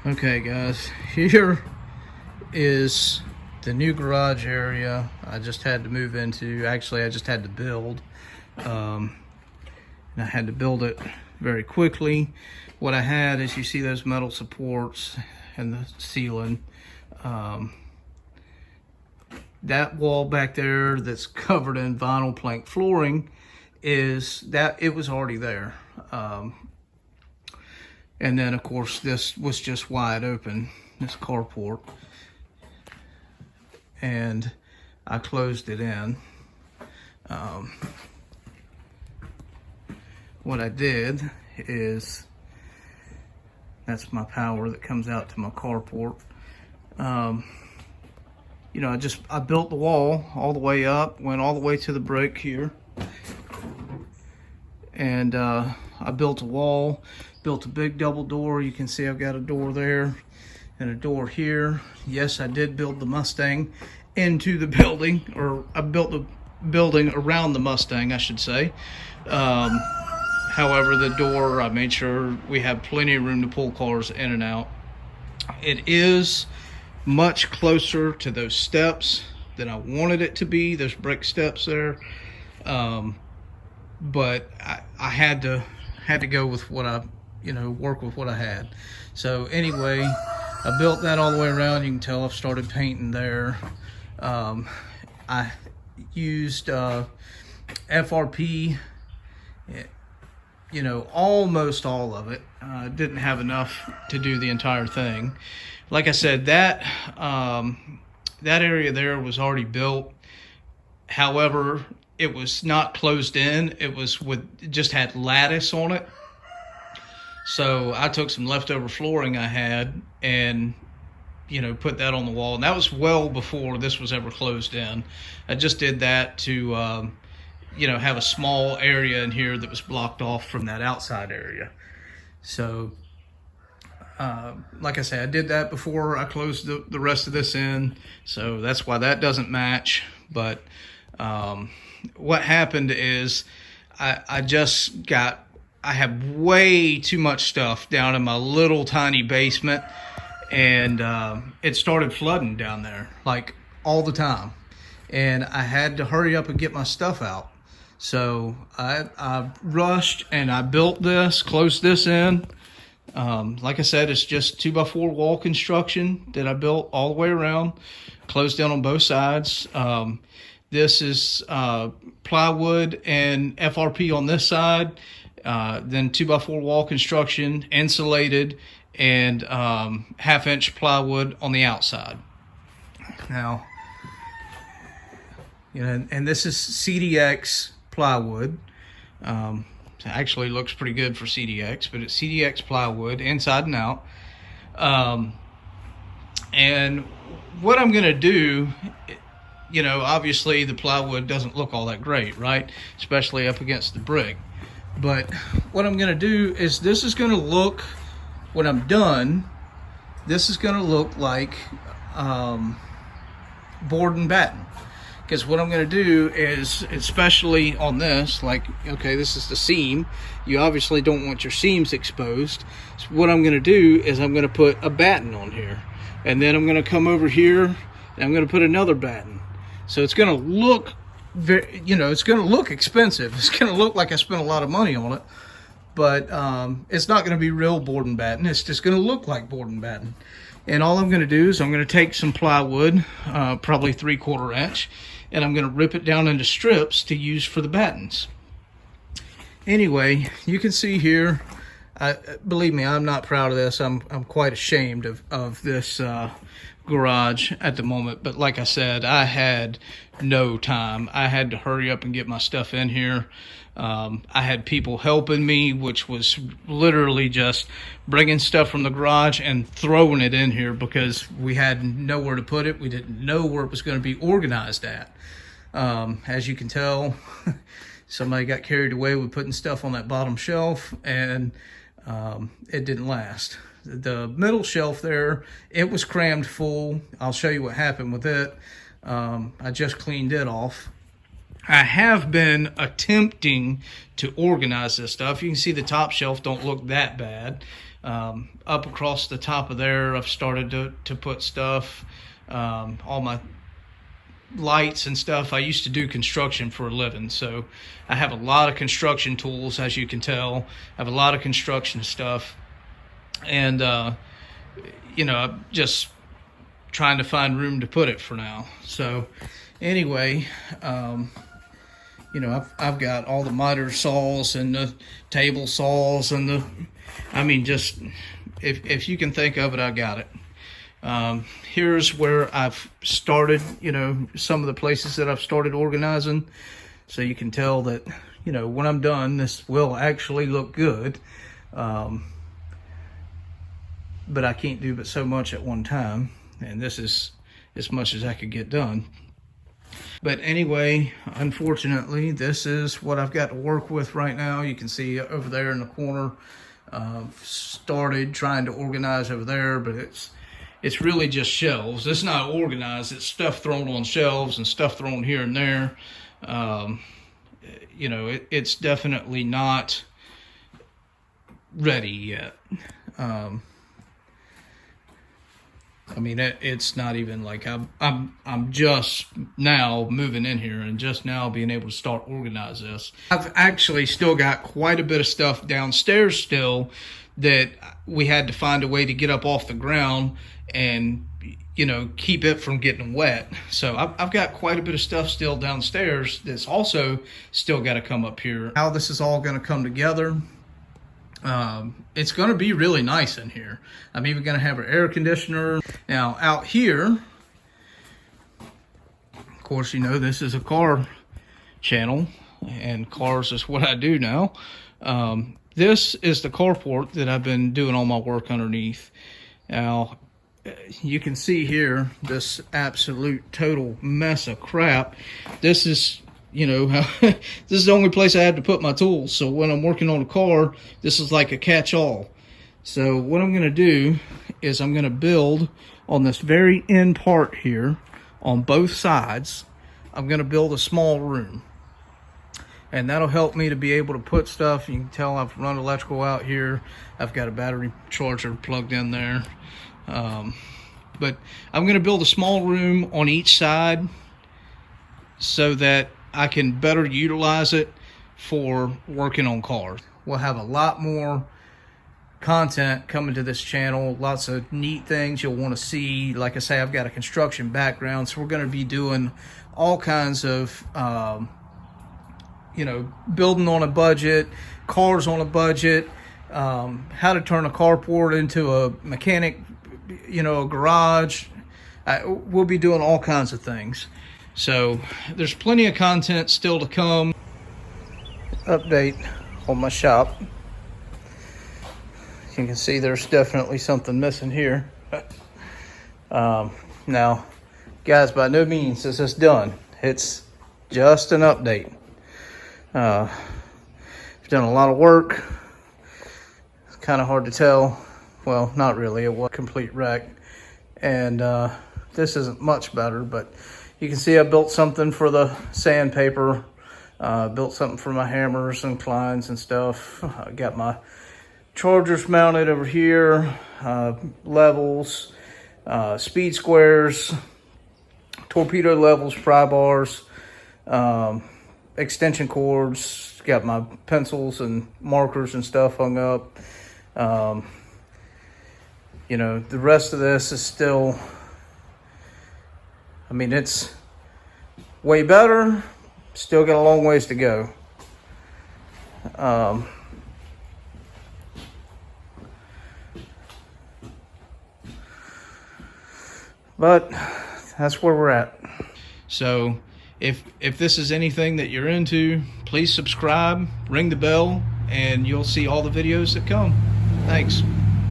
Okay guys, here is the new garage area I just had to move into. Actually, I just had to build. And I had to build it very quickly. What I had is, you see those metal supports and the ceiling. That wall back there that's covered in vinyl plank flooring, is that it was already there. And then of course this was just wide open, this carport, and I closed it in. What I did is, that's my power that comes out to my carport. You know, I built the wall all the way up, went all the way to the brick here, and I built a wall, built a big double door. You can see I've got a door there and a door here. Yes, I did build the Mustang into the building, or I built the building around the Mustang, I should say. However, the door, I made sure we have plenty of room to pull cars in and out. It is much closer to those steps than I wanted it to be, those brick steps there. But I had to go with what I, work with what I had. So anyway, I built that all the way around. You can tell I've started painting there. I used FRP, almost all of it. Didn't have enough to do the entire thing. Like I said, that area there was already built. However, it was not closed in. It was just had lattice on it. So I took some leftover flooring I had and put that on the wall, and that was well before this was ever closed in. I just did that to have a small area in here that was blocked off from that outside area. So like I said, I did that before I closed the rest of this in, so that's why that doesn't match. But what happened is I have way too much stuff down in my little tiny basement, and it started flooding down there like all the time, and I had to hurry up and get my stuff out. So I rushed and I built this, closed this in. Like I said, it's just 2x4 wall construction that I built all the way around, closed in on both sides. This is plywood and FRP on this side, then 2x4 wall construction, insulated, and 1/2-inch plywood on the outside. Now, and this is CDX plywood. Actually looks pretty good for CDX, but it's CDX plywood inside and out. And what I'm gonna do, obviously the plywood doesn't look all that great, right? Especially up against the brick. But what I'm gonna do is, this is gonna look, when I'm done, this is gonna look like board and batten. Because what I'm going to do is, especially on this, okay, this is the seam. You obviously don't want your seams exposed. So what I'm going to do is, I'm going to put a batten on here. And then I'm going to come over here, and I'm going to put another batten. So it's going to look very, it's going to look expensive. It's going to look like I spent a lot of money on it. But it's not going to be real board and batten. It's just going to look like board and batten. And all I'm going to do is, I'm going to take some plywood, probably 3/4 inch, and I'm going to rip it down into strips to use for the battens. Anyway, you can see here, believe me, I'm not proud of this. I'm quite ashamed of this garage at the moment. But like I said, I had no time. I had to hurry up and get my stuff in here. I had people helping me, which was literally just bringing stuff from the garage and throwing it in here, because we had nowhere to put it. We didn't know where it was going to be organized at. As you can tell, somebody got carried away with putting stuff on that bottom shelf, and it didn't last. The middle shelf there, it was crammed full. I'll show you what happened with it. I just cleaned it off. I have been attempting to organize this stuff. You can see the top shelf don't look that bad. Up across the top of there, I've started to put stuff, all my lights and stuff. I used to do construction for a living, so I have a lot of construction tools, as you can tell. I have a lot of construction stuff, and you know, I'm just trying to find room to put it for now. So anyway, you know, I've got all the miter saws and the table saws and the, I mean, just if you can think of it, I got it. Here's where I've started, you know, some of the places that I've started organizing. So you can tell that, you know, when I'm done, this will actually look good. But I can't do but so much at one time. And this is as much as I could get done. But anyway, unfortunately, this is what I've got to work with right now. You can see over there in the corner, started trying to organize over there, but it's really just shelves. It's not organized. It's stuff thrown on shelves and stuff thrown here and there. You know, it's definitely not ready yet. I mean, it's not even like I'm just now moving in here and just now being able to start organize this. I've actually still got quite a bit of stuff downstairs still that we had to find a way to get up off the ground and, you know, keep it from getting wet. So I've got quite a bit of stuff still downstairs that's also still got to come up here. How this is all going to come together, it's going to be really nice in here. I'm even going to have an air conditioner. Now out here, of course, you know, this is a car channel and cars is what I do now. This is the carport that I've been doing all my work underneath. Now, you can see here this absolute total mess of crap. This is, you know, this is the only place I have to put my tools. So when I'm working on a car, this is like a catch-all. So what I'm going to do is I'm going to build on this very end part here on both sides. I'm going to build a small room. And that'll help me to be able to put stuff. You can tell I've run electrical out here. I've got a battery charger plugged in there. But I'm going to build a small room on each side so that I can better utilize it for working on cars. We'll have a lot more content coming to this channel, lots of neat things you'll want to see. Like I say, I've got a construction background, so we're going to be doing all kinds of you know, building on a budget, cars on a budget, how to turn a carport into a mechanic, you know, a garage. We'll be doing all kinds of things. So there's plenty of content still to come. Update on my shop. You can see there's definitely something missing here. Now, guys, by no means is this done. It's just an update. I've done a lot of work. It's kind of hard to tell. Well, not really. It was a complete wreck. And this isn't much better, but you can see I built something for the sandpaper. Built something for my hammers and clines and stuff. I got my chargers mounted over here. Levels, speed squares, torpedo levels, pry bars, extension cords. Got my pencils and markers and stuff hung up. You know, the rest of this is still, I mean, it's way better. Still got a long ways to go. But that's where we're at. So if this is anything that you're into, please subscribe, ring the bell, and you'll see all the videos that come. Thanks.